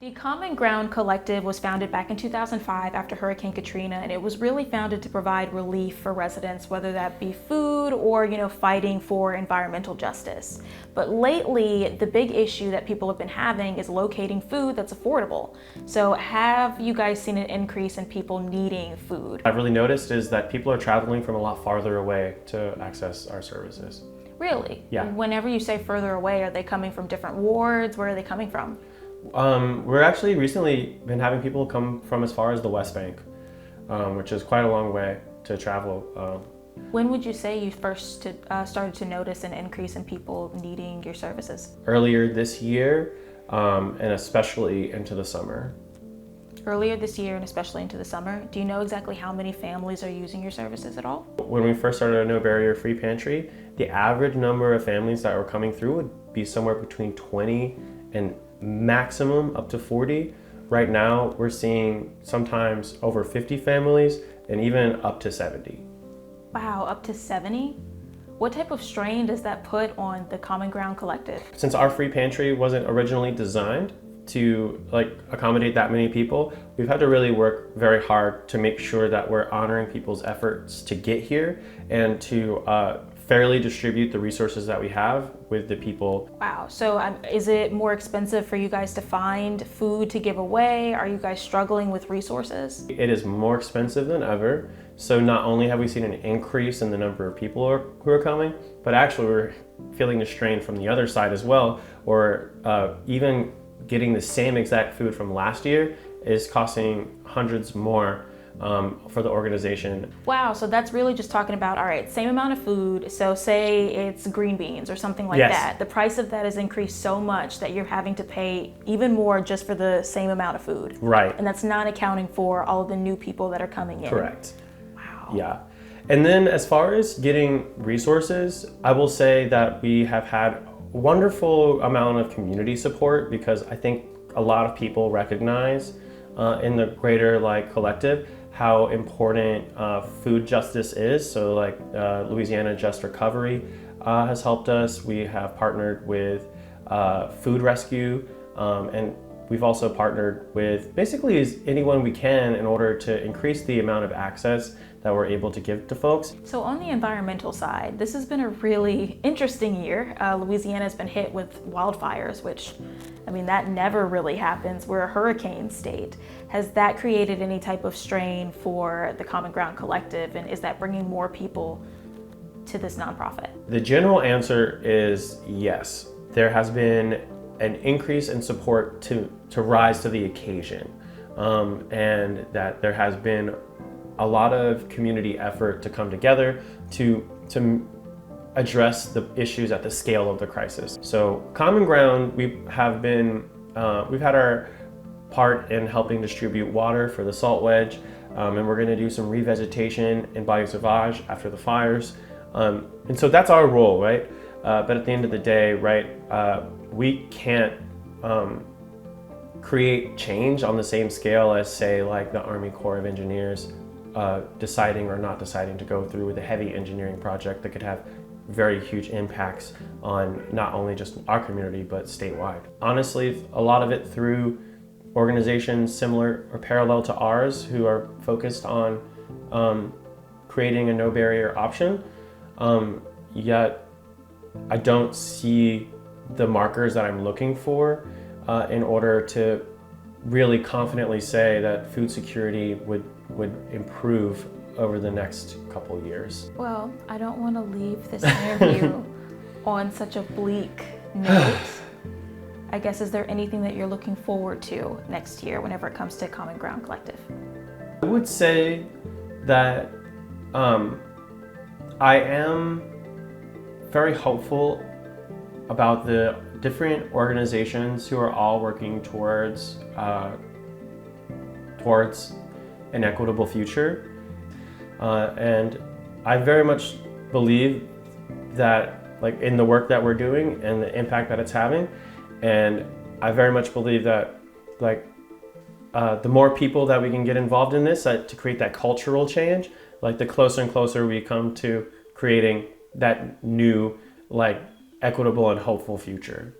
The Common Ground Collective was founded back in 2005 after Hurricane Katrina, and it was really founded to provide relief for residents, whether that be food or, fighting for environmental justice. But lately, the big issue that people have been having is locating food that's affordable. So have you guys seen an increase in people needing food? I've really noticed is that people are traveling from a lot farther away to access our services. Really? Yeah. Whenever you say further away, are they coming from different wards? Where are they coming from? We're actually recently been having people come from as far as the West Bank, which is quite a long way to travel. When would you say you first started to notice an increase in people needing your services? Earlier this year, and especially into the summer. Earlier this year and especially into the summer. Do you know exactly how many families are using your services at all? When we first started a No Barrier Free Pantry, the average number of families that were coming through would be somewhere between 20 and maximum up to 40. Right now, we're seeing sometimes over 50 families and even up to 70. Wow, up to 70? What type of strain does that put on the Common Ground Collective? Since our free pantry wasn't originally designed to accommodate that many people, we've had to really work very hard to make sure that we're honoring people's efforts to get here and to fairly distribute the resources that we have with the people. Wow, so is it more expensive for you guys to find food to give away? Are you guys struggling with resources? It is more expensive than ever. So not only have we seen an increase in the number of people who are coming, but actually we're feeling the strain from the other side as well, or even getting the same exact food from last year is costing hundreds more for the organization. Wow, so that's really just talking about, all right, same amount of food, so say it's green beans or something like Yes. that. The price of that has increased so much that you're having to pay even more just for the same amount of food. Right. And that's not accounting for all of the new people that are coming in. Correct. Wow. Yeah. And then as far as getting resources, I will say that we have had a wonderful amount of community support, because I think a lot of people recognize in the greater collective how important food justice is. So Louisiana Just Recovery has helped us. We have partnered with Food Rescue, and we've also partnered with basically anyone we can in order to increase the amount of access that we're able to give to folks. So on the environmental side, this has been a really interesting year. Louisiana has been hit with wildfires, which, that never really happens. We're a hurricane state. Has that created any type of strain for the Common Ground Collective, and is that bringing more people to this nonprofit? The general answer is yes. There has been an increase in support to rise to the occasion, and that there has been a lot of community effort to come together to address the issues at the scale of the crisis. So Common Ground, we've had our part in helping distribute water for the salt wedge, and we're going to do some revegetation in Bayou Sauvage after the fires. And so that's our role, right? But at the end of the day, right, we can't create change on the same scale as, say, the Army Corps of Engineers deciding or not deciding to go through with a heavy engineering project that could have very huge impacts on not only just our community, but statewide. Honestly, a lot of it through organizations similar or parallel to ours who are focused on creating a no barrier option, yet I don't see the markers that I'm looking for in order to really confidently say that food security would improve over the next couple of years. Well, I don't want to leave this interview on such a bleak note. I guess, is there anything that you're looking forward to next year whenever it comes to Common Ground Collective? I would say that I am very hopeful about the different organizations who are all working towards an equitable future. And I very much believe that in the work that we're doing and the impact that it's having. And I very much believe that the more people that we can get involved in this to create that cultural change, the closer and closer we come to creating that new equitable and hopeful future.